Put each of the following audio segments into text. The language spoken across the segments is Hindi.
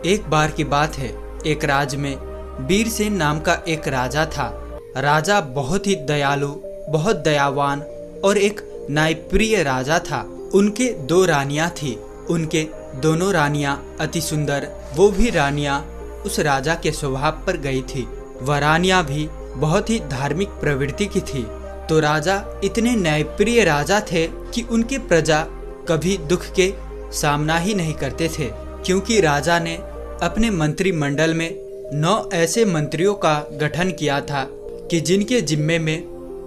एक बार की बात है, एक राज्य में वीरसेन नाम का एक राजा था। राजा बहुत ही दयालु, बहुत दयावान और एक न्यायप्रिय राजा था। उनके दो रानियां थी। उनके दोनों रानियां अति सुंदर, वो भी रानियां उस राजा के स्वभाव पर गई थी। वह रानियां भी बहुत ही धार्मिक प्रवृत्ति की थी। तो राजा इतने न्यायप्रिय राजा थे कि उनकी प्रजा कभी दुख के सामना ही नहीं करते थे, क्योंकि राजा ने अपने मंत्रिमंडल में 9 ऐसे मंत्रियों का गठन किया था कि जिनके जिम्मे में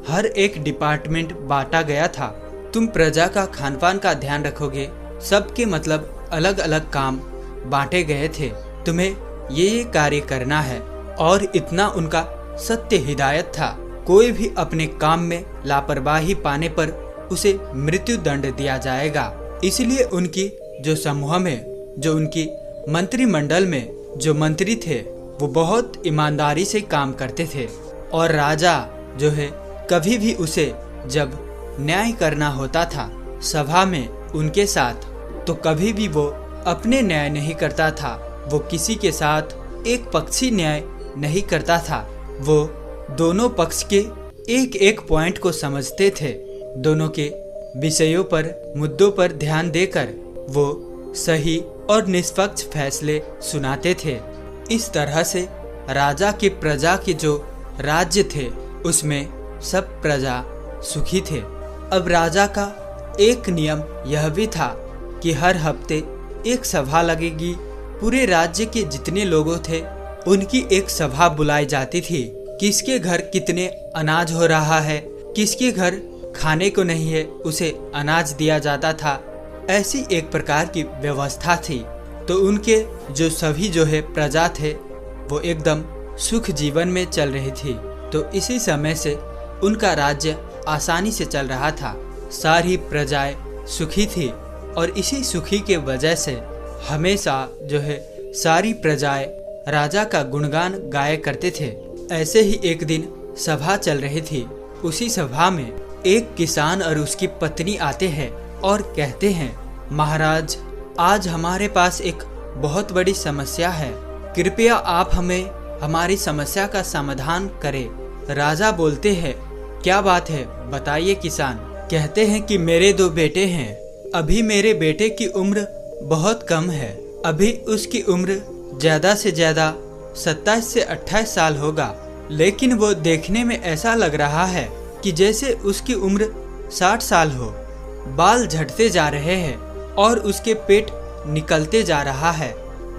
हर एक डिपार्टमेंट बांटा गया था। तुम प्रजा का खान पान का ध्यान रखोगे, सबके मतलब अलग अलग काम बांटे गए थे। तुम्हें ये कार्य करना है, और इतना उनका सत्य हिदायत था। कोई भी अपने काम में लापरवाही पाने पर उसे मृत्यु दंड दिया जाएगा। इसलिए उनकी जो समूह में, जो उनकी मंत्रिमंडल में जो मंत्री थे, वो बहुत ईमानदारी से काम करते थे। और राजा जो है, कभी भी उसे जब न्याय करना होता था सभा में उनके साथ, तो कभी भी वो अपने न्याय नहीं करता था। वो किसी के साथ एक पक्षी न्याय नहीं करता था। वो दोनों पक्ष के एक एक पॉइंट को समझते थे। दोनों के विषयों पर, मुद्दों पर ध्यान देकर वो सही और निष्पक्ष फैसले सुनाते थे। इस तरह से राजा के प्रजा के जो राज्य थे, उसमें सब प्रजा सुखी थे। अब राजा का एक नियम यह भी था कि हर हफ्ते एक सभा लगेगी। पूरे राज्य के जितने लोगों थे, उनकी एक सभा बुलाई जाती थी। किसके घर कितने अनाज हो रहा है, किसके घर खाने को नहीं है, उसे अनाज दिया जाता था। ऐसी एक प्रकार की व्यवस्था थी। तो उनके जो सभी जो है प्रजा थे, वो एकदम सुख जीवन में चल रही थी। तो इसी समय से उनका राज्य आसानी से चल रहा था। सारी प्रजाएं सुखी थी, और इसी सुखी के वजह से हमेशा जो है सारी प्रजाएं राजा का गुणगान गाया करते थे। ऐसे ही एक दिन सभा चल रही थी। उसी सभा में एक किसान और उसकी पत्नी आते हैं और कहते हैं, महाराज, आज हमारे पास एक बहुत बड़ी समस्या है। कृपया आप हमें हमारी समस्या का समाधान करें। राजा बोलते हैं, क्या बात है, बताइए किसान। कहते हैं कि मेरे 2 बेटे हैं। अभी मेरे बेटे की उम्र बहुत कम है। अभी उसकी उम्र ज़्यादा से ज़्यादा 27 से 28 साल होगा, लेकिन वो देखने में ऐसा लग रहा है कि जैसे उसकी उम्र 60 साल हो। बाल झड़ते जा रहे हैं और उसके पेट निकलते जा रहा है।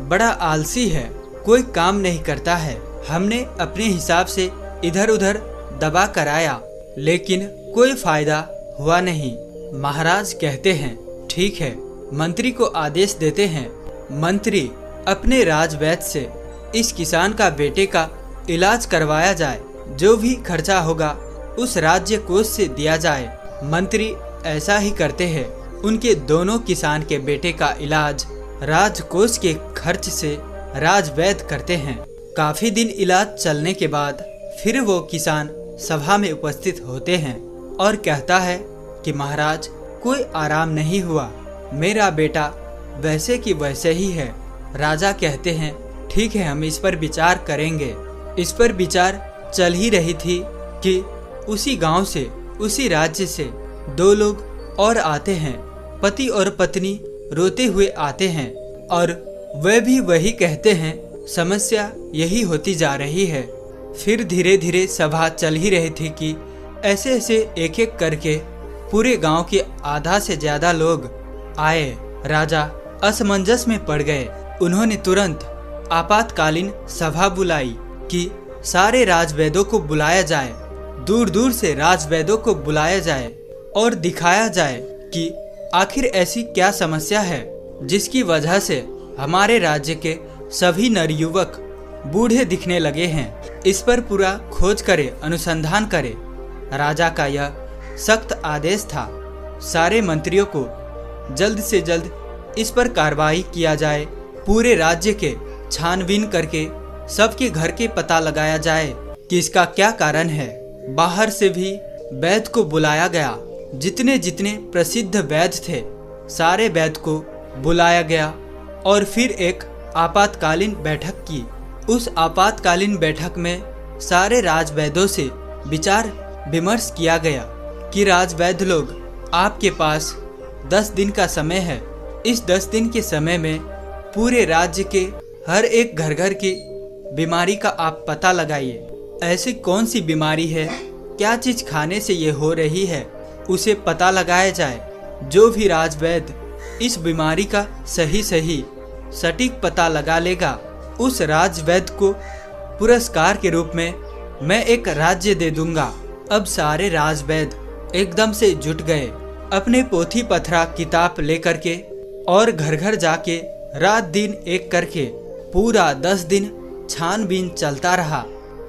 बड़ा आलसी है, कोई काम नहीं करता है। हमने अपने हिसाब से इधर उधर दबा कराया, लेकिन कोई फायदा हुआ नहीं। महाराज कहते हैं, ठीक है, मंत्री को आदेश देते हैं। मंत्री अपने राजवैद्य से इस किसान का बेटे का इलाज करवाया जाए। जो भी खर्चा होगा उस राज्य कोष से दिया जाए। मंत्री ऐसा ही करते हैं। उनके दोनों किसान के बेटे का इलाज राजकोष के खर्च से राजवैद्य करते हैं। काफी दिन इलाज चलने के बाद फिर वो किसान सभा में उपस्थित होते हैं और कहता है कि महाराज, कोई आराम नहीं हुआ, मेरा बेटा वैसे की वैसे ही है। राजा कहते हैं, ठीक है, हम इस पर विचार करेंगे। इस पर विचार चल ही रही थी कि उसी गांव से, उसी राज्य से 2 लोग और आते हैं। पति और पत्नी रोते हुए आते हैं, और वे भी वही कहते हैं, समस्या यही होती जा रही है। फिर धीरे धीरे सभा चल ही रही थी कि ऐसे ऐसे एक एक करके पूरे गांव के आधा से ज्यादा लोग आए। राजा असमंजस में पड़ गए। उन्होंने तुरंत आपातकालीन सभा बुलाई कि सारे राजवैद्यों को बुलाया जाए। दूर दूर से राजवैद्यों को बुलाया जाए और दिखाया जाए कि आखिर ऐसी क्या समस्या है जिसकी वजह से हमारे राज्य के सभी नवयुवक बूढ़े दिखने लगे हैं। इस पर पूरा खोज करे, अनुसंधान करे। राजा का यह सख्त आदेश था। सारे मंत्रियों को जल्द से जल्द इस पर कार्रवाई किया जाए। पूरे राज्य के छानबीन करके सबके घर के पता लगाया जाए कि इसका क्या कारण है। बाहर से भी वैद्य को बुलाया गया। जितने जितने प्रसिद्ध वैद्य थे, सारे वैद्य को बुलाया गया और फिर एक आपातकालीन बैठक की। उस आपातकालीन बैठक में सारे राजवैद्यों से विचार विमर्श किया गया कि राजवैद्य लोग, आपके पास 10 दिन का समय है। इस 10 दिन के समय में पूरे राज्य के हर एक घर घर की बीमारी का आप पता लगाइए। ऐसी कौन सी बीमारी है, क्या चीज़ खाने से ये हो रही है, उसे पता लगाया जाए। जो भी राजवैद्य इस बीमारी का सही सटीक पता लगा लेगा, उस राजवैद्य को पुरस्कार के रूप में मैं एक राज्य दे दूंगा। अब सारे राजवैद्य एकदम से जुट गए, अपने पोथी पथरा किताब लेकर के, और घर घर जाके रात दिन एक करके पूरा 10 दिन छानबीन चलता रहा।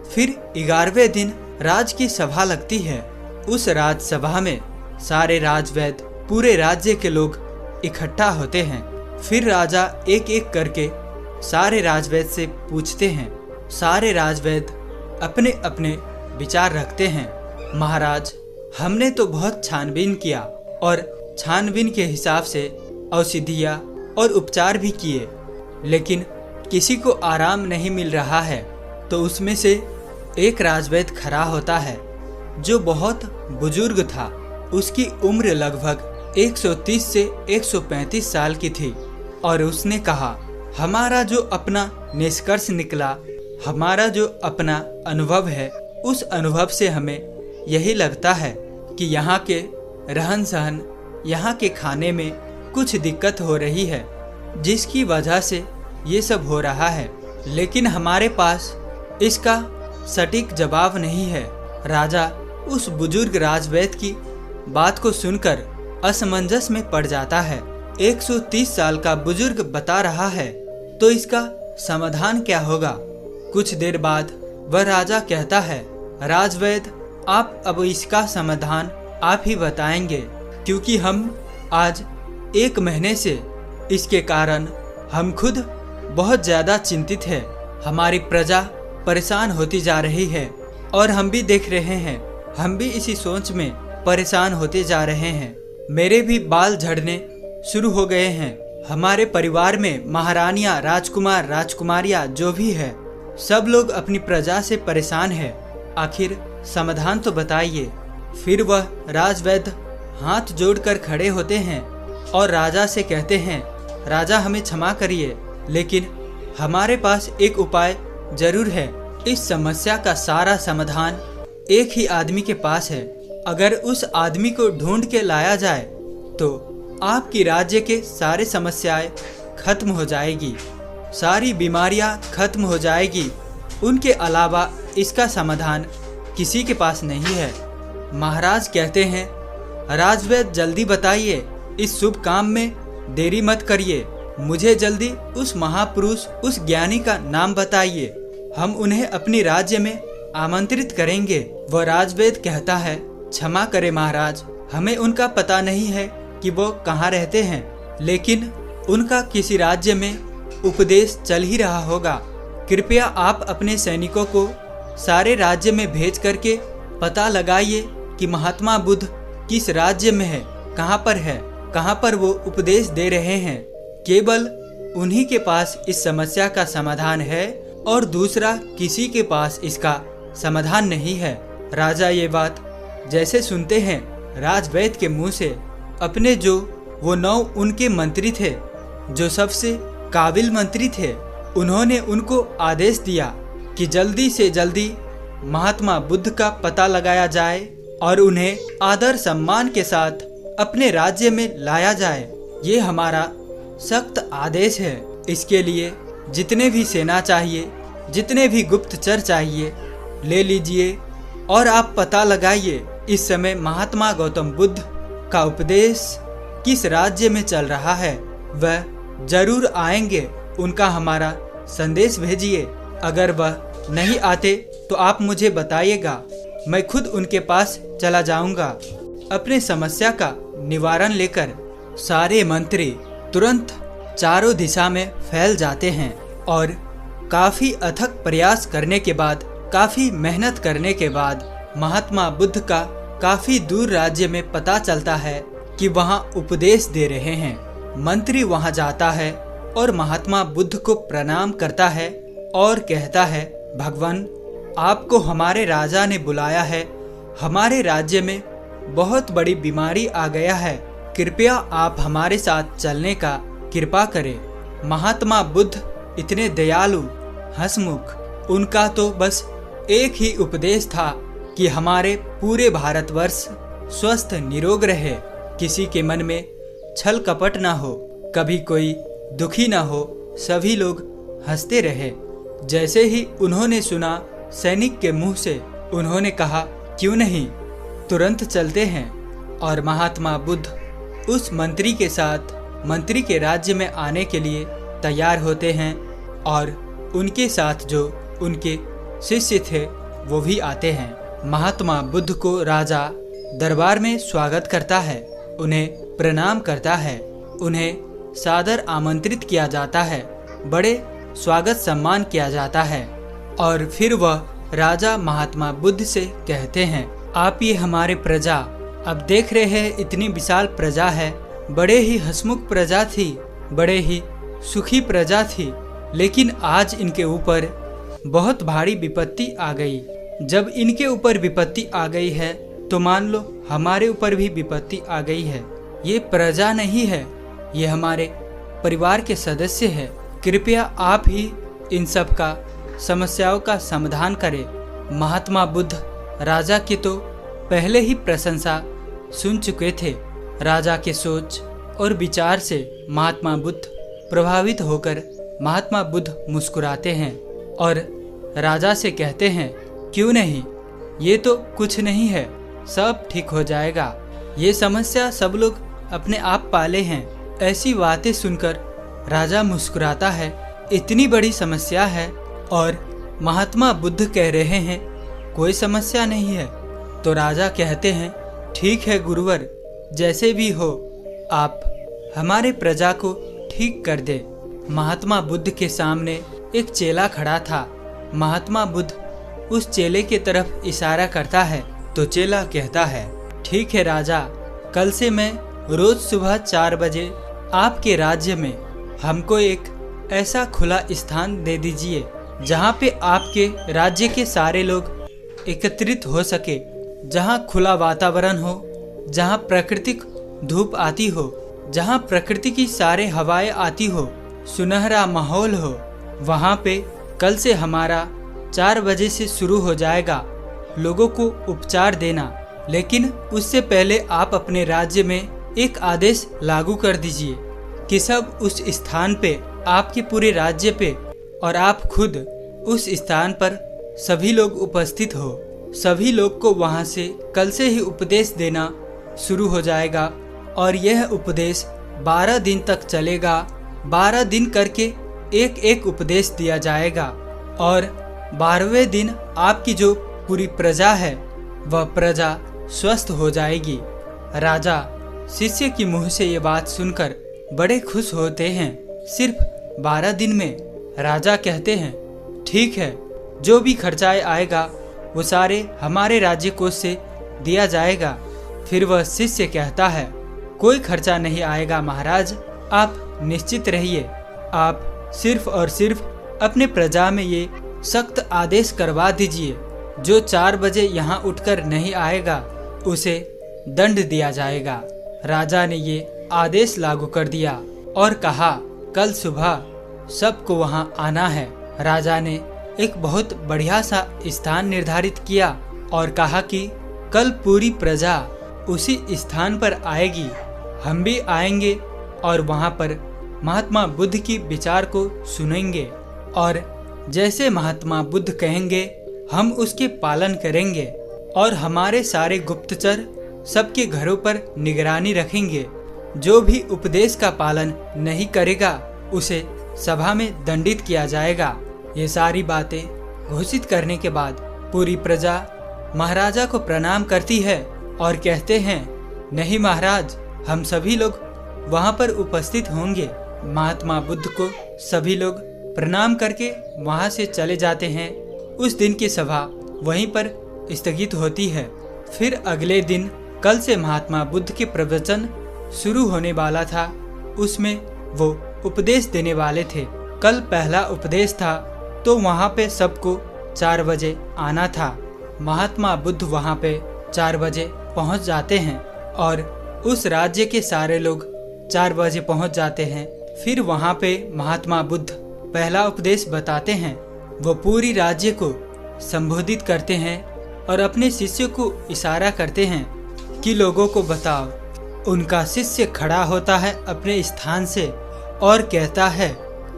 फिर 11वें दिन राज की सभा लगती है। उस राजसभा में सारे राजवैद्य, पूरे राज्य के लोग इकट्ठा होते हैं। फिर राजा एक एक करके सारे राजवैद्य से पूछते हैं। सारे राजवैद्य अपने अपने विचार रखते हैं। महाराज, हमने तो बहुत छानबीन किया और छानबीन के हिसाब से औषधियाँ और उपचार भी किए, लेकिन किसी को आराम नहीं मिल रहा है। तो उसमें से एक राजवैद्य खड़ा होता है जो बहुत बुजुर्ग था। उसकी उम्र लगभग 130 से 135 साल की थी, और उसने कहा, हमारा जो अपना निष्कर्ष निकला, हमारा जो अपना अनुभव है, उस अनुभव से हमें यही लगता है कि यहाँ के रहन सहन, यहाँ के खाने में कुछ दिक्कत हो रही है, जिसकी वजह से ये सब हो रहा है। लेकिन हमारे पास इसका सटीक जवाब नहीं है। राजा उस बुजुर्ग राजवैद्य की बात को सुनकर असमंजस में पड़ जाता है। 130 साल का बुजुर्ग बता रहा है, तो इसका समाधान क्या होगा? कुछ देर बाद वह राजा कहता है, राजवैद्य, आप अब इसका समाधान आप ही बताएंगे, क्योंकि हम आज 1 महीने से इसके कारण हम खुद बहुत ज़्यादा चिंतित है। हमारी प्रजा परेशान होती जा रही है, और हम भी देख रहे हैं, हम भी इसी सोच में परेशान होते जा रहे हैं। मेरे भी बाल झड़ने शुरू हो गए हैं। हमारे परिवार में महारानियां, राजकुमार, राजकुमारियां जो भी है, सब लोग अपनी प्रजा से परेशान है। आखिर समाधान तो बताइए। फिर वह राजवैद्य हाथ जोड़कर खड़े होते हैं और राजा से कहते हैं, राजा, हमें क्षमा करिए, लेकिन हमारे पास एक उपाय जरूर है। इस समस्या का सारा समाधान एक ही आदमी के पास है। अगर उस आदमी को ढूंढ के लाया जाए तो आपकी राज्य के सारे समस्याएं खत्म हो जाएगी, सारी बीमारियां खत्म हो जाएगी। उनके अलावा इसका समाधान किसी के पास नहीं है। महाराज कहते हैं, राजवैद्य जल्दी बताइए, इस शुभ काम में देरी मत करिए। मुझे जल्दी उस महापुरुष, उस ज्ञानी का नाम बताइए, हम उन्हें अपनी राज्य में आमंत्रित करेंगे। वह राजवैद्य कहता है, क्षमा करें महाराज, हमें उनका पता नहीं है कि वो कहाँ रहते हैं, लेकिन उनका किसी राज्य में उपदेश चल ही रहा होगा। कृपया आप अपने सैनिकों को सारे राज्य में भेज करके पता लगाइए कि महात्मा बुद्ध किस राज्य में है, कहाँ पर वो उपदेश दे रहे हैं। केवल उन्हीं के पास इस समस्या का समाधान है और दूसरा किसी के पास इसका समाधान नहीं है। राजा ये बात जैसे सुनते हैं, राजवैद्य के मुंह से अपने जो वो 9 उनके मंत्री थे, जो सबसे काबिल मंत्री थे, उन्होंने उनको आदेश दिया कि जल्दी से जल्दी महात्मा बुद्ध का पता लगाया जाए और उन्हें आदर सम्मान के साथ अपने राज्य में लाया जाए। ये हमारा सख्त आदेश है। इसके लिए जितने भी सेना चाहिए, जितने भी गुप्तचर चाहिए, ले लीजिए और आप पता लगाइए इस समय महात्मा गौतम बुद्ध का उपदेश किस राज्य में चल रहा है। वह जरूर आएंगे, उनका हमारा संदेश भेजिए। अगर वह नहीं आते तो आप मुझे बताइएगा, मैं खुद उनके पास चला जाऊंगा। अपने समस्या का निवारण लेकर सारे मंत्री तुरंत चारों दिशा में फैल जाते हैं और काफ़ी अथक प्रयास करने के बाद, काफ़ी मेहनत करने के बाद महात्मा बुद्ध का काफ़ी दूर राज्य में पता चलता है कि वहाँ उपदेश दे रहे हैं। मंत्री वहाँ जाता है और महात्मा बुद्ध को प्रणाम करता है और कहता है, भगवान, आपको हमारे राजा ने बुलाया है। हमारे राज्य में बहुत बड़ी बीमारी आ गया है, कृपया आप हमारे साथ चलने का कृपा करें। महात्मा बुद्ध इतने दयालु, हंसमुख, उनका तो बस एक ही उपदेश था कि हमारे पूरे भारतवर्ष स्वस्थ निरोग रहे, किसी के मन में छल कपट ना हो, कभी कोई दुखी ना हो, सभी लोग हंसते रहे। जैसे ही उन्होंने सुना सैनिक के मुंह से, उन्होंने कहा, क्यों नहीं, तुरंत चलते हैं। और महात्मा बुद्ध उस मंत्री के साथ मंत्री के राज्य में आने के लिए तैयार होते हैं और उनके साथ जो उनके शिष्य थे वो भी आते हैं। महात्मा बुद्ध को राजा दरबार में स्वागत करता है, उन्हें प्रणाम करता है, उन्हें सादर आमंत्रित किया जाता है, बड़े स्वागत सम्मान किया जाता है। और फिर वह राजा महात्मा बुद्ध से कहते हैं, आप ये हमारे प्रजा, अब देख रहे हैं इतनी विशाल प्रजा है, बड़े ही हंसमुख प्रजा थी, बड़े ही सुखी प्रजा थी, लेकिन आज इनके ऊपर बहुत भारी विपत्ति आ गई। जब इनके ऊपर विपत्ति आ गई है तो मान लो हमारे ऊपर भी विपत्ति आ गई है। ये प्रजा नहीं है, ये हमारे परिवार के सदस्य है, कृपया आप ही इन सब का समस्याओं का समाधान करें। महात्मा बुद्ध राजा की तो पहले ही प्रशंसा सुन चुके थे। राजा के सोच और विचार से महात्मा बुद्ध प्रभावित होकर महात्मा बुद्ध मुस्कुराते हैं और राजा से कहते हैं, क्यों नहीं, ये तो कुछ नहीं है, सब ठीक हो जाएगा, ये समस्या सब लोग अपने आप पाले हैं। ऐसी बातें सुनकर राजा मुस्कुराता है, इतनी बड़ी समस्या है और महात्मा बुद्ध कह रहे हैं कोई समस्या नहीं है। तो राजा कहते हैं, ठीक है गुरुवर, जैसे भी हो आप हमारे प्रजा को ठीक कर दे। महात्मा बुद्ध के सामने एक चेला खड़ा था। महात्मा बुद्ध उस चेले के तरफ इशारा करता है तो चेला कहता है, ठीक है राजा, कल से मैं रोज सुबह 4 बजे आपके राज्य में हमको एक ऐसा खुला स्थान दे दीजिए जहाँ पे आपके राज्य के सारे लोग एकत्रित हो सके, जहाँ खुला वातावरण हो, जहाँ प्राकृतिक धूप आती हो, जहाँ प्रकृति की सारे हवाएं आती हो, सुनहरा माहौल हो। वहाँ पे कल से हमारा 4 बजे से शुरू हो जाएगा लोगों को उपचार देना, लेकिन उससे पहले आप अपने राज्य में एक आदेश लागू कर दीजिए कि सब उस स्थान पे, आपके पूरे राज्य पे और आप खुद उस स्थान पर सभी लोग उपस्थित हो। सभी लोग को वहाँ से कल से ही उपदेश देना शुरू हो जाएगा और यह उपदेश 12 दिन तक चलेगा। 12 दिन करके एक एक उपदेश दिया जाएगा और 12वें दिन आपकी जो पूरी प्रजा है वह प्रजा स्वस्थ हो जाएगी। राजा शिष्य की मुंह से ये बात सुनकर बड़े खुश होते हैं। सिर्फ 12 दिन में राजा कहते हैं, ठीक है, जो भी खर्चाए आएगा वो सारे हमारे राज्य कोष से दिया जाएगा। फिर वह शिष्य कहता है, कोई खर्चा नहीं आएगा महाराज, आप निश्चित रहिए। आप सिर्फ और सिर्फ अपने प्रजा में ये सख्त आदेश करवा दीजिए, जो 4 बजे यहाँ उठकर नहीं आएगा उसे दंड दिया जाएगा। राजा ने ये आदेश लागू कर दिया और कहा, कल सुबह सबको वहाँ आना है। राजा ने एक बहुत बढ़िया सा स्थान निर्धारित किया और कहा कि कल पूरी प्रजा उसी स्थान पर आएगी, हम भी आएंगे और वहाँ पर महात्मा बुद्ध की विचार को सुनेंगे और जैसे महात्मा बुद्ध कहेंगे हम उसके पालन करेंगे और हमारे सारे गुप्तचर सबके घरों पर निगरानी रखेंगे। जो भी उपदेश का पालन नहीं करेगा उसे सभा में दंडित किया जाएगा। ये सारी बातें घोषित करने के बाद पूरी प्रजा महाराजा को प्रणाम करती है और कहते हैं, नहीं महाराज, हम सभी लोग वहाँ पर उपस्थित होंगे। महात्मा बुद्ध को सभी लोग प्रणाम करके वहाँ से चले जाते हैं। उस दिन की सभा वहीं पर स्थगित होती है। फिर अगले दिन कल से महात्मा बुद्ध के प्रवचन शुरू होने वाला था, उसमें वो उपदेश देने वाले थे। कल पहला उपदेश था तो वहाँ पे सबको 4 बजे आना था। महात्मा बुद्ध वहाँ पे 4 बजे पहुँच जाते हैं और उस राज्य के सारे लोग 4 बजे पहुँच जाते हैं। फिर वहाँ पे महात्मा बुद्ध पहला उपदेश बताते हैं। वो पूरी राज्य को संबोधित करते हैं और अपने शिष्य को इशारा करते हैं कि लोगों को बताओ। उनका शिष्य खड़ा होता है अपने स्थान से और कहता है,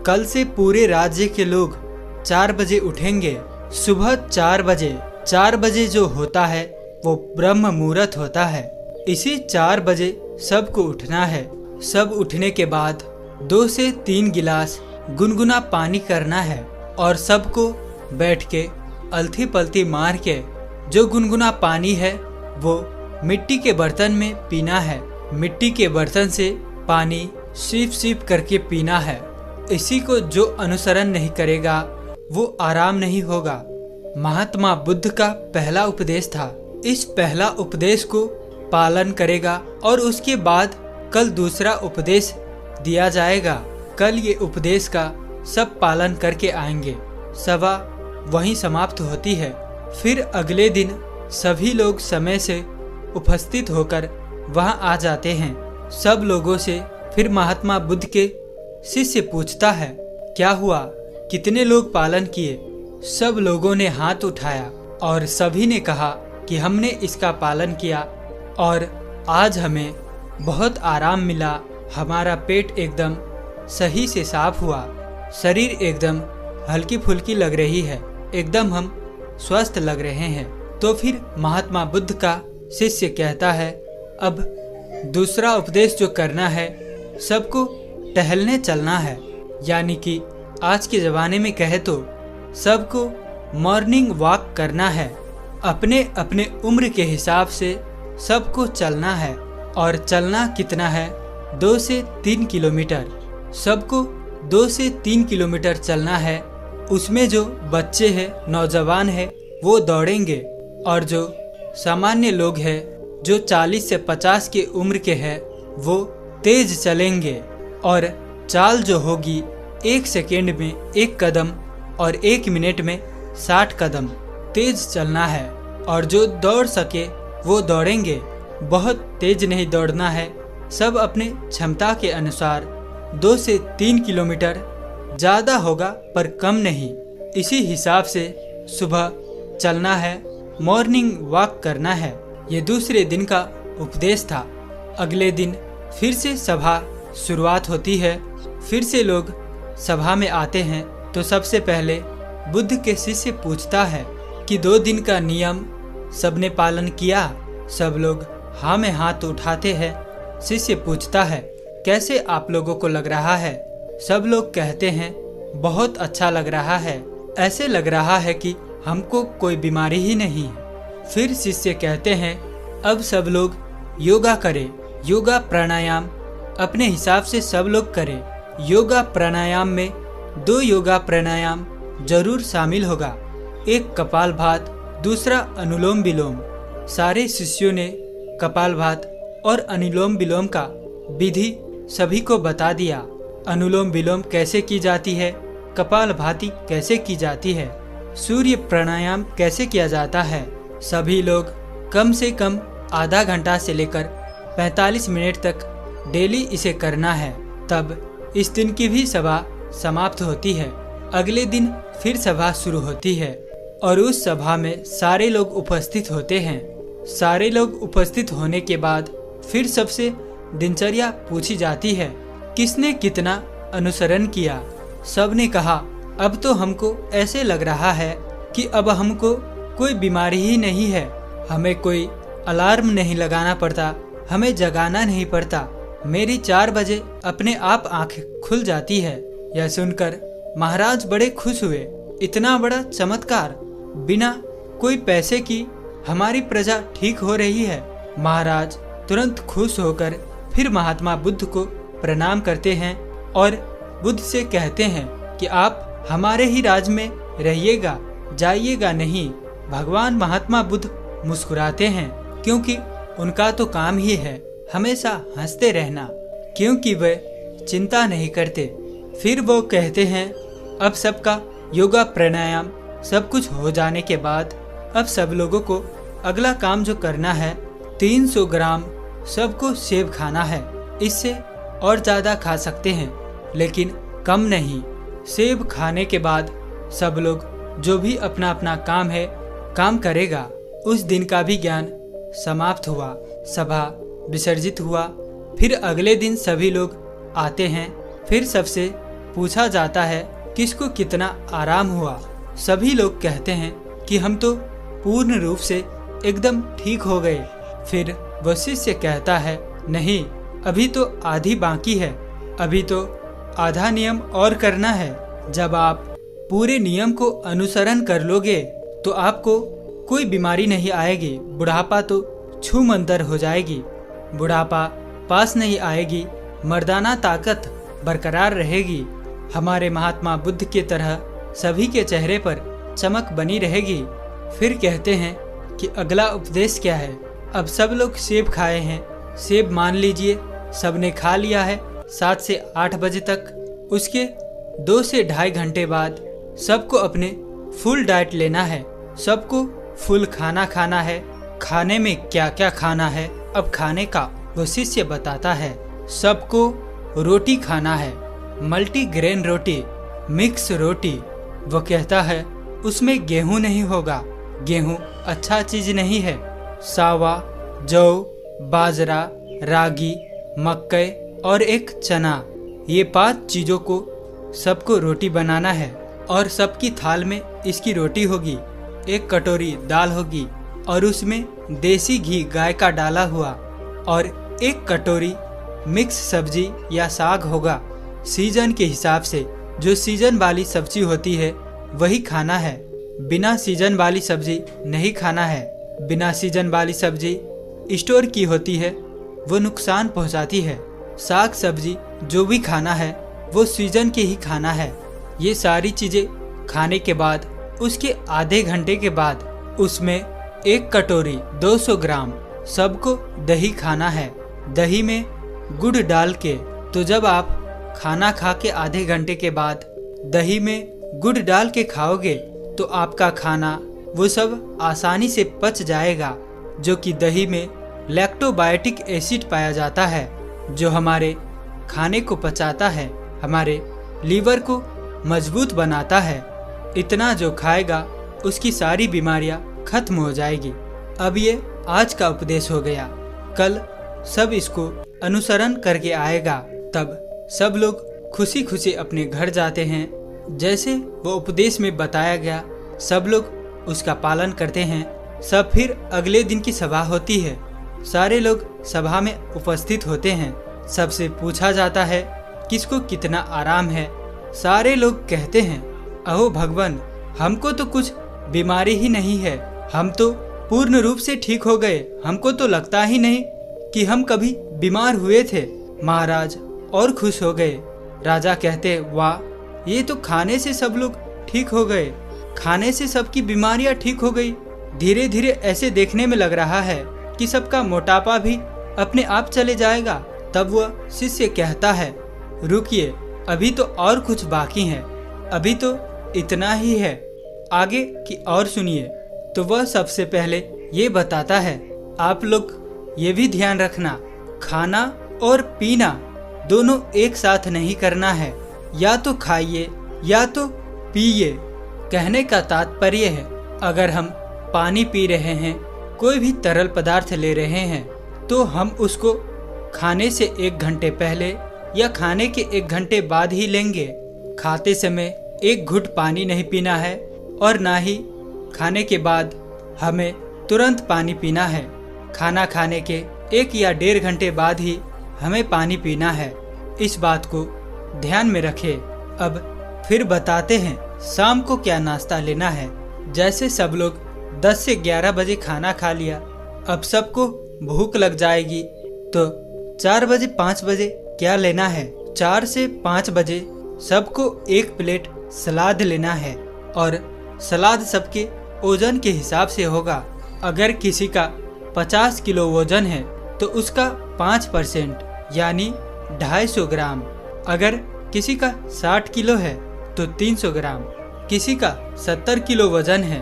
कल से पूरे राज्य के लोग 4 बजे उठेंगे। सुबह 4 बजे 4 बजे जो होता है वो ब्रह्म मुहूर्त होता है। इसी 4 बजे सबको उठना है। सब उठने के बाद 2 से 3 गिलास गुनगुना पानी करना है और सबको बैठ के अलथी पलथी मार के जो गुनगुना पानी है वो मिट्टी के बर्तन में पीना है। मिट्टी के बर्तन से पानी सीप सीप करके पीना है। इसी को जो अनुसरण नहीं करेगा वो आराम नहीं होगा। महात्मा बुद्ध का पहला उपदेश था। इस पहला उपदेश को पालन करेगा और उसके बाद कल दूसरा उपदेश दिया जाएगा। कल ये उपदेश का सब पालन करके आएंगे। सभा वहीं समाप्त होती है। फिर अगले दिन सभी लोग समय से उपस्थित होकर वहां आ जाते हैं। सब लोगों से फिर महात्मा बुद्ध के शिष्य पूछता है, क्या हुआ, कितने लोग पालन किए? सब लोगों ने हाथ उठाया और सभी ने कहा कि हमने इसका पालन किया और आज हमें बहुत आराम मिला। हमारा पेट एकदम सही से साफ हुआ, शरीर एकदम हल्की फुल्की लग रही है, एकदम हम स्वस्थ लग रहे हैं। तो फिर महात्मा बुद्ध का शिष्य कहता है, अब दूसरा उपदेश जो करना है, सबको टहलने चलना है। यानी कि आज के ज़माने में कहे तो सबको मॉर्निंग वॉक करना है। अपने अपने उम्र के हिसाब से सबको चलना है और चलना कितना है, 2 से 3 किलोमीटर। सबको 2 से 3 किलोमीटर चलना है। उसमें जो बच्चे हैं, नौजवान हैं, वो दौड़ेंगे और जो सामान्य लोग हैं, जो 40 से 50 की उम्र के हैं, वो तेज चलेंगे। और चाल जो होगी 1 सेकेंड में 1 कदम और 1 मिनट में 60 कदम तेज चलना है। और जो दौड़ सके वो दौड़ेंगे। बहुत तेज नहीं दौड़ना है, सब अपने क्षमता के अनुसार 2 से 3 किलोमीटर, ज़्यादा होगा पर कम नहीं। इसी हिसाब से सुबह चलना है, मॉर्निंग वॉक करना है। ये दूसरे दिन का उपदेश था। अगले दिन फिर से सभा शुरुआत होती है। फिर से लोग सभा में आते हैं तो सबसे पहले बुद्ध के शिष्य पूछता है कि 2 दिन का नियम सबने पालन किया? सब लोग हाँ में हाथ उठाते हैं। शिष्य पूछता है, कैसे आप लोगों को लग रहा है? सब लोग कहते हैं, बहुत अच्छा लग रहा है, ऐसे लग रहा है कि हमको कोई बीमारी ही नहीं है। फिर शिष्य कहते हैं, अब सब लोग योगा करें। योगा प्राणायाम अपने हिसाब से सब लोग करें। योगा प्राणायाम में 2 योगा प्राणायाम जरूर शामिल होगा, एक कपालभात, दूसरा अनुलोम विलोम। सारे शिष्यों ने कपालभात और अनुलोम विलोम का विधि सभी को बता दिया। अनुलोम विलोम कैसे की जाती है, कपालभाति कैसे की जाती है, सूर्य प्राणायाम कैसे किया जाता है। सभी लोग कम से कम आधा घंटा से लेकर 45 मिनट तक डेली इसे करना है। तब इस दिन की भी सभा समाप्त होती है। अगले दिन फिर सभा शुरू होती है और उस सभा में सारे लोग उपस्थित होते हैं। सारे लोग उपस्थित होने के बाद फिर सबसे दिनचर्या पूछी जाती है, किसने कितना अनुसरण किया। सब ने कहा, अब तो हमको ऐसे लग रहा है कि अब हमको कोई बीमारी ही नहीं है, हमें कोई अलार्म नहीं लगाना पड़ता, हमें जगाना नहीं पड़ता, मेरी 4 बजे अपने आप आंख खुल जाती है। यह सुनकर महाराज बड़े खुश हुए। इतना बड़ा चमत्कार, बिना कोई पैसे की हमारी प्रजा ठीक हो रही है। महाराज तुरंत खुश होकर फिर महात्मा बुद्ध को प्रणाम करते हैं और बुद्ध से कहते हैं कि आप हमारे ही राज में रहिएगा, जाइएगा नहीं। भगवान महात्मा बुद्ध मुस्कुराते हैं क्योंकि उनका तो काम ही है हमेशा हंसते रहना, क्योंकि वे चिंता नहीं करते। फिर वो कहते हैं अब सबका योगा प्राणायाम सब कुछ हो जाने के बाद अब सब लोगों को अगला काम जो करना है 300 ग्राम सबको सेब खाना है। इससे और ज़्यादा खा सकते हैं लेकिन कम नहीं। सेब खाने के बाद सब लोग जो भी अपना अपना काम है काम करेगा। उस दिन का भी ज्ञान समाप्त हुआ, सभा विसर्जित हुआ। फिर अगले दिन सभी लोग आते हैं। फिर सबसे पूछा जाता है किसको कितना आराम हुआ। सभी लोग कहते हैं कि हम तो पूर्ण रूप से एकदम ठीक हो गए। फिर वो शिष्य कहता है नहीं, अभी तो आधी बाकी है, अभी तो आधा नियम और करना है। जब आप पूरे नियम को अनुसरण कर लोगे तो आपको कोई बीमारी नहीं आएगी। बुढ़ापा तो छूमंतर हो जाएगी, बुढ़ापा पास नहीं आएगी, मर्दाना ताकत बरकरार रहेगी। हमारे महात्मा बुद्ध के तरह सभी के चेहरे पर चमक बनी रहेगी। फिर कहते हैं कि अगला उपदेश क्या है। अब सब लोग सेब खाए हैं। सेब मान लीजिए सबने खा लिया है 7 से 8 बजे तक। उसके 2 से ढाई घंटे बाद सबको अपने फुल डाइट लेना है। सबको फुल खाना खाना है। खाने में क्या क्या खाना है अब खाने का वो शिष्य बताता है। सबको रोटी खाना है, मल्टीग्रेन रोटी, मिक्स रोटी। वो कहता है उसमें गेहूं नहीं होगा, गेहूं अच्छा चीज नहीं है। सावा, जौ, बाजरा, रागी, मक्के और एक चना, ये 5 चीजों को सबको रोटी बनाना है। और सबकी थाल में इसकी रोटी होगी, एक कटोरी दाल होगी और उसमें देसी घी गाय का डाला हुआ और एक कटोरी मिक्स सब्जी या साग होगा। सीजन के हिसाब से जो सीजन वाली सब्जी होती है वही खाना है। बिना सीजन वाली सब्जी नहीं खाना है। बिना सीजन वाली सब्जी स्टोर की होती है, वो नुकसान पहुंचाती है। साग सब्जी जो भी खाना है वो सीजन के ही खाना है। ये सारी चीजें खाने के बाद उसके आधे घंटे के बाद उसमें एक कटोरी 200 ग्राम सबको दही खाना है। दही में गुड़ डाल के। तो जब आप खाना खा के आधे घंटे के बाद दही में गुड़ डाल के खाओगे तो आपका खाना वो सब आसानी से पच जाएगा, जो कि दही में लैक्टोबायोटिक एसिड पाया जाता है जो हमारे खाने को पचाता है, हमारे लीवर को मजबूत बनाता है। इतना जो खाएगा उसकी सारी बीमारियां खत्म हो जाएगी। अब ये आज का उपदेश हो गया। कल सब इसको अनुसरण करके आएगा। तब सब लोग खुशी खुशी अपने घर जाते हैं। जैसे वो उपदेश में बताया गया सब लोग उसका पालन करते हैं। सब फिर अगले दिन की सभा होती है। सारे लोग सभा में उपस्थित होते हैं। सबसे पूछा जाता है किसको कितना आराम है। सारे लोग कहते हैं अहो भगवान, हमको तो कुछ बीमारी ही नहीं है, हम तो पूर्ण रूप से ठीक हो गए, हमको तो लगता ही नहीं कि हम कभी बीमार हुए थे। महाराज और खुश हो गए। राजा कहते वाह, ये तो खाने से सब लोग ठीक हो गए, खाने से सबकी बीमारियां ठीक हो गई। धीरे धीरे ऐसे देखने में लग रहा है कि सबका मोटापा भी अपने आप चले जाएगा। तब वह शिष्य कहता है रुकिए, अभी तो और कुछ बाकी है, अभी तो इतना ही है, आगे की और सुनिए। तो वह सबसे पहले ये बताता है आप लोग ये भी ध्यान रखना, खाना और पीना दोनों एक साथ नहीं करना है। या तो खाइए या तो पिए। कहने का तात्पर्य है अगर हम पानी पी रहे हैं, कोई भी तरल पदार्थ ले रहे हैं, तो हम उसको खाने से 1 घंटे पहले या खाने के 1 घंटे बाद ही लेंगे। खाते समय 1 घुट पानी नहीं पीना है और ना ही खाने के बाद हमें तुरंत पानी पीना है। खाना खाने के 1 या 1.5 घंटे बाद ही हमें पानी पीना है। इस बात को ध्यान में रखें। अब फिर बताते हैं शाम को क्या नाश्ता लेना है। जैसे सब लोग 10 से 11 बजे खाना खा लिया, अब सबको भूख लग जाएगी, तो 4 बजे 5 बजे क्या लेना है। 4 से 5 बजे सबको 1 प्लेट सलाद लेना है और सलाद सबके वजन के हिसाब से होगा। अगर किसी का 50 किलो वजन है तो उसका 5% यानी 250 ग्राम। अगर किसी का 60 किलो है तो 300 ग्राम, किसी का 70 किलो वजन है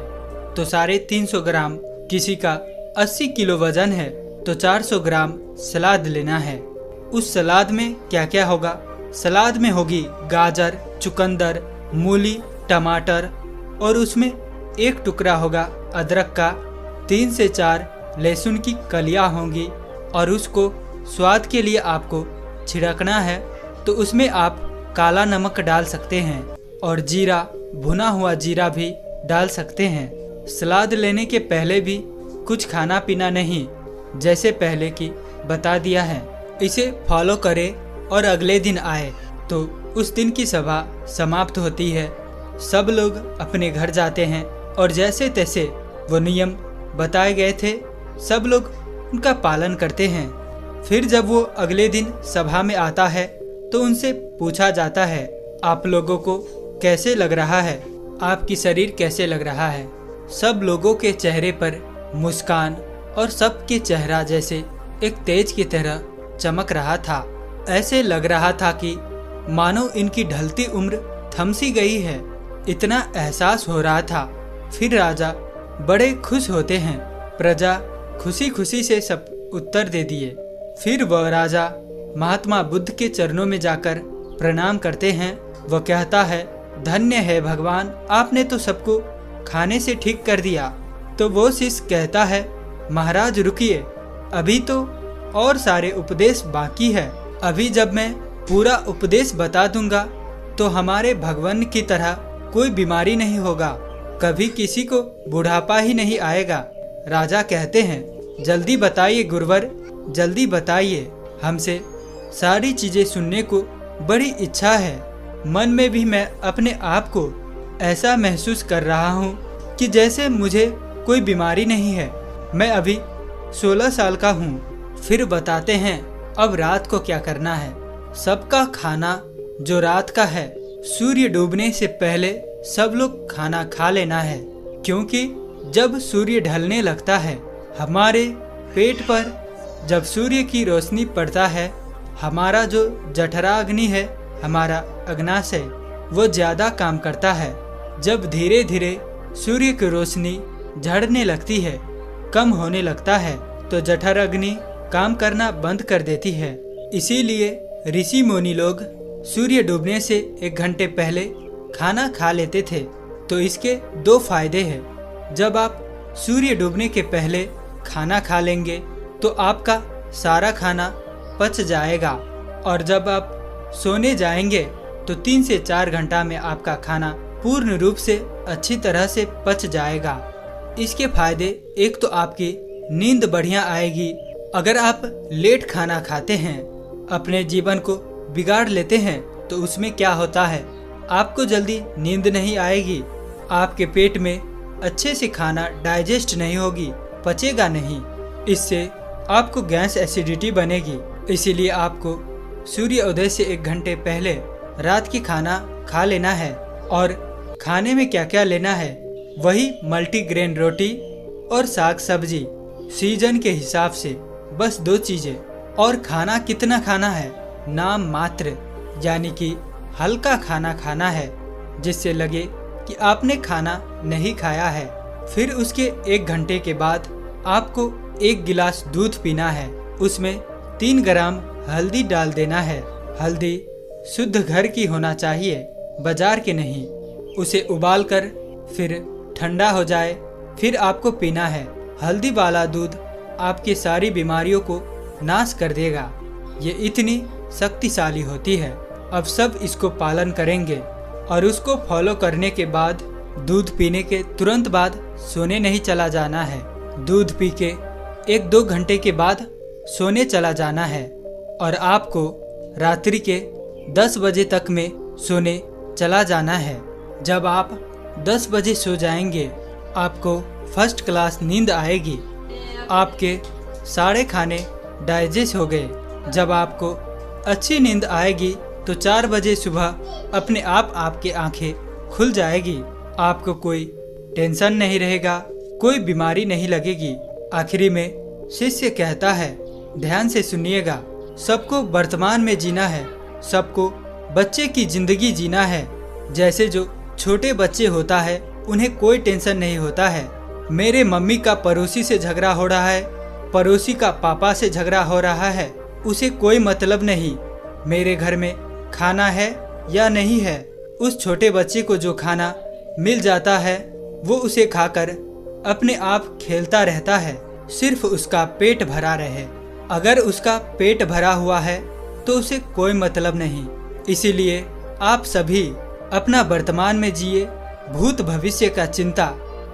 तो 350 ग्राम, किसी का 80 किलो वजन है तो 400 ग्राम सलाद लेना है। उस सलाद में क्या क्या होगा? सलाद में होगी गाजर, चुकंदर, मूली, टमाटर और उसमें एक टुकड़ा होगा अदरक का, 3 से 4 लहसुन की कलियां होंगी और उसको स्वाद के लिए आपको छिड़कना है। तो उसमें आप काला नमक डाल सकते हैं और जीरा, भुना हुआ जीरा भी डाल सकते हैं। सलाद लेने के पहले भी कुछ खाना पीना नहीं, जैसे पहले की बता दिया है। इसे फॉलो करें और अगले दिन आए तो उस दिन की सभा समाप्त होती है। सब लोग अपने घर जाते हैं और जैसे तैसे वो नियम बताए गए थे सब लोग उनका पालन करते हैं। फिर जब वो अगले दिन सभा में आता है तो उनसे पूछा जाता है, आप लोगों को कैसे लग रहा है? आपकी शरीर कैसे लग रहा है? सब लोगों के चेहरे पर मुस्कान और सबके चेहरा जैसे एक तेज की तरह चमक रहा था। ऐसे लग रहा था कि मानो इनकी ढलती उम्र थम सी गई है, इतना एहसास हो रहा था। फिर राजा बड़े खुश होते हैं। प्रजा खुशी खुशी से सब उत्तर दे दिए। फिर वह राजा महात्मा बुद्ध के चरणों में जाकर प्रणाम करते हैं। वह कहता है, धन्य है भगवान, आपने तो सबको खाने से ठीक कर दिया। तो वो शिष्य कहता है, महाराज रुकिए, अभी तो और सारे उपदेश बाकी है। अभी जब मैं पूरा उपदेश बता दूंगा तो हमारे भगवान की तरह कोई बीमारी नहीं होगा, कभी किसी को बुढ़ापा ही नहीं आएगा। राजा कहते हैं, जल्दी बताइए गुरुवर, जल्दी बताइए, हमसे सारी चीजें सुनने को बड़ी इच्छा है। मन में भी मैं अपने आप को ऐसा महसूस कर रहा हूँ कि जैसे मुझे कोई बीमारी नहीं है। मैं अभी 16 साल का हूँ। फिर बताते हैं अब रात को क्या करना है। सबका खाना जो रात का है, सूर्य डूबने से पहले सब लोग खाना खा लेना है, क्योंकि जब सूर्य ढलने लगता है हमारे पेट पर जब सूर्य की रोशनी पड़ता है, हमारा जो जठरा अग्नि है, हमारा अग्नाशय, वो ज्यादा काम करता है। जब धीरे धीरे सूर्य की रोशनी झड़ने लगती है, कम होने लगता है, तो जठर अग्नि काम करना बंद कर देती है। इसीलिए ऋषि मुनि लोग सूर्य डूबने से 1 घंटे पहले खाना खा लेते थे। तो इसके 2 फायदे हैं। जब आप सूर्य डूबने के पहले खाना खा लेंगे तो आपका सारा खाना पच जाएगा, और जब आप सोने जाएंगे तो 3 से 4 घंटा में आपका खाना पूर्ण रूप से अच्छी तरह से पच जाएगा। इसके फायदे, एक तो आपकी नींद बढ़िया आएगी। अगर आप लेट खाना खाते हैं, अपने जीवन को बिगाड़ लेते हैं, तो उसमें क्या होता है, आपको जल्दी नींद नहीं आएगी, आपके पेट में अच्छे से खाना डाइजेस्ट नहीं होगी, पचेगा नहीं। इससे आपको गैस एसिडिटी बनेगी। इसीलिए आपको सूर्योदय से 1 घंटे पहले रात की खाना खा लेना है। और खाने में क्या क्या लेना है, वही मल्टीग्रेन रोटी और साग सब्जी सीजन के हिसाब से, बस 2 चीजें। और खाना कितना खाना है, नाम मात्र, यानी कि हल्का खाना खाना है, जिससे लगे कि आपने खाना नहीं खाया है। फिर उसके 1 घंटे के बाद आपको 1 गिलास दूध पीना है। उसमें 3 ग्राम हल्दी डाल देना है। हल्दी शुद्ध घर की होना चाहिए, बाजार के नहीं। उसे उबालकर फिर ठंडा हो जाए, फिर आपको पीना है। हल्दी वाला दूध आपकी सारी बीमारियों को नाश कर देगा। ये इतनी शक्तिशाली होती है। अब सब इसको पालन करेंगे और उसको फॉलो करने के बाद दूध पीने के तुरंत बाद सोने नहीं चला जाना है। दूध पी के 1-2 घंटे के बाद सोने चला जाना है। और आपको रात्रि के 10 बजे तक में सोने चला जाना है। जब आप 10 बजे सो जाएंगे, आपको फर्स्ट क्लास नींद आएगी। आपके सारे खाने डाइजेस्ट हो गए। जब आपको अच्छी नींद आएगी तो 4 बजे सुबह अपने आप आपकी आंखें खुल जाएगी। आपको कोई टेंशन नहीं रहेगा, कोई बीमारी नहीं लगेगी। आखिरी में शिष्य कहता है, ध्यान से सुनिएगा, सबको वर्तमान में जीना है, सबको बच्चे की जिंदगी जीना है। जैसे जो छोटे बच्चे होता है उन्हें कोई टेंशन नहीं होता है। मेरे मम्मी का पड़ोसी से झगड़ा हो रहा है, पड़ोसी का पापा से झगड़ा हो रहा है, उसे कोई मतलब नहीं। मेरे घर में खाना है या नहीं है, उस छोटे बच्चे को जो खाना मिल जाता है वो उसे खाकर अपने आप खेलता रहता है, सिर्फ उसका पेट भरा रहे। अगर उसका पेट भरा हुआ है तो उसे कोई मतलब नहीं। इसीलिए आप सभी अपना वर्तमान में जिए, भूत भविष्य का चिंता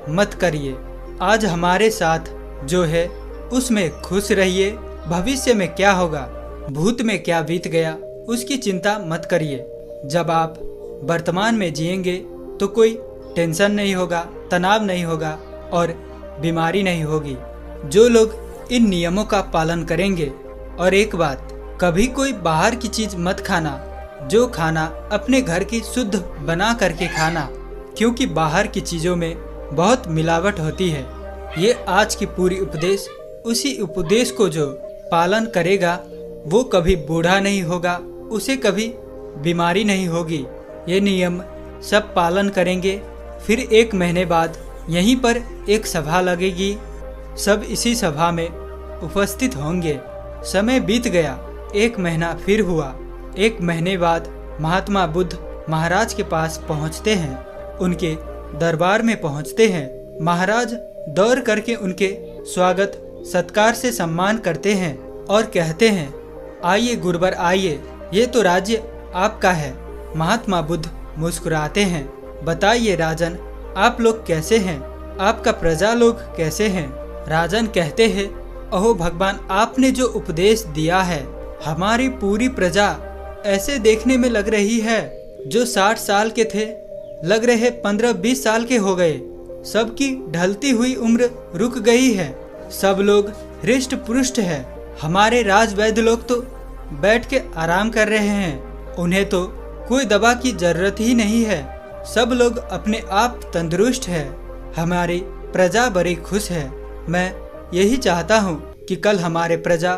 मत करिए। आज हमारे साथ जो है उसमें खुश रहिए। भविष्य में क्या होगा, भूत में क्या बीत गया, उसकी चिंता मत करिए। जब आप वर्तमान में जिएंगे तो कोई टेंशन नहीं होगा, तनाव नहीं होगा और बीमारी नहीं होगी। जो लोग इन नियमों का पालन करेंगे। और एक बात, कभी कोई बाहर की चीज मत खाना, जो खाना अपने घर की शुद्ध बना करके खाना, क्योंकि बाहर की चीजों में बहुत मिलावट होती है। ये आज की पूरी उपदेश, उसी उपदेश को जो पालन करेगा वो कभी बूढ़ा नहीं होगा, उसे कभी बीमारी नहीं होगी। ये नियम सब पालन करेंगे। फिर 1 महीने बाद यहीं पर एक सभा लगेगी, सब इसी सभा में उपस्थित होंगे। समय बीत गया, 1 महीना फिर हुआ। 1 महीने बाद महात्मा बुद्ध महाराज के पास पहुंचते हैं, उनके दरबार में पहुंचते हैं। महाराज दौड़ करके उनके स्वागत सत्कार से सम्मान करते हैं और कहते हैं, आइए गुरुवर आइए, ये तो राज्य आपका है। महात्मा बुद्ध मुस्कुराते हैं, बताइए राजन, आप लोग कैसे हैं, आपका प्रजा लोग कैसे हैं। राजन कहते हैं, अहो भगवान, आपने जो उपदेश दिया है, हमारी पूरी प्रजा ऐसे देखने में लग रही है जो 60 साल के थे, लग रहे 15-20 साल के हो गए। सबकी ढलती हुई उम्र रुक गई है, सब लोग हृष्ट पुष्ट है। हमारे राजवैद्य लोग तो बैठ के आराम कर रहे हैं, उन्हें तो कोई दवा की जरूरत ही नहीं है। सब लोग अपने आप तंदुरुस्त है, हमारी प्रजा बड़ी खुश है। मैं यही चाहता हूँ कि कल हमारे प्रजा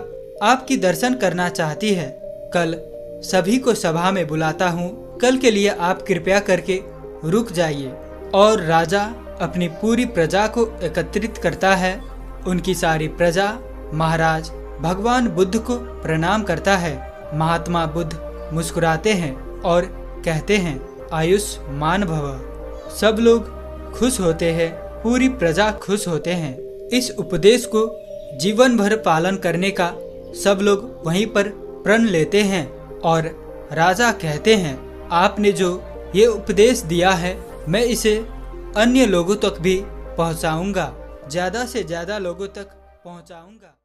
आपकी दर्शन करना चाहती है। कल सभी को सभा में बुलाता हूँ, कल के लिए आप कृपया करके रुक जाइए। और राजा अपनी पूरी प्रजा को एकत्रित करता है। उनकी सारी प्रजा महाराज भगवान बुद्ध को प्रणाम करता है। महात्मा बुद्ध मुस्कुराते हैं और कहते हैं, आयुष्मान भव। सब लोग खुश होते हैं, पूरी प्रजा खुश होते हैं। इस उपदेश को जीवन भर पालन करने का सब लोग वहीं पर प्रण लेते हैं। और राजा कहते हैं, आपने जो ये उपदेश दिया है, मैं इसे अन्य लोगों तक भी पहुंचाऊंगा, ज़्यादा से ज़्यादा लोगों तक पहुंचाऊंगा।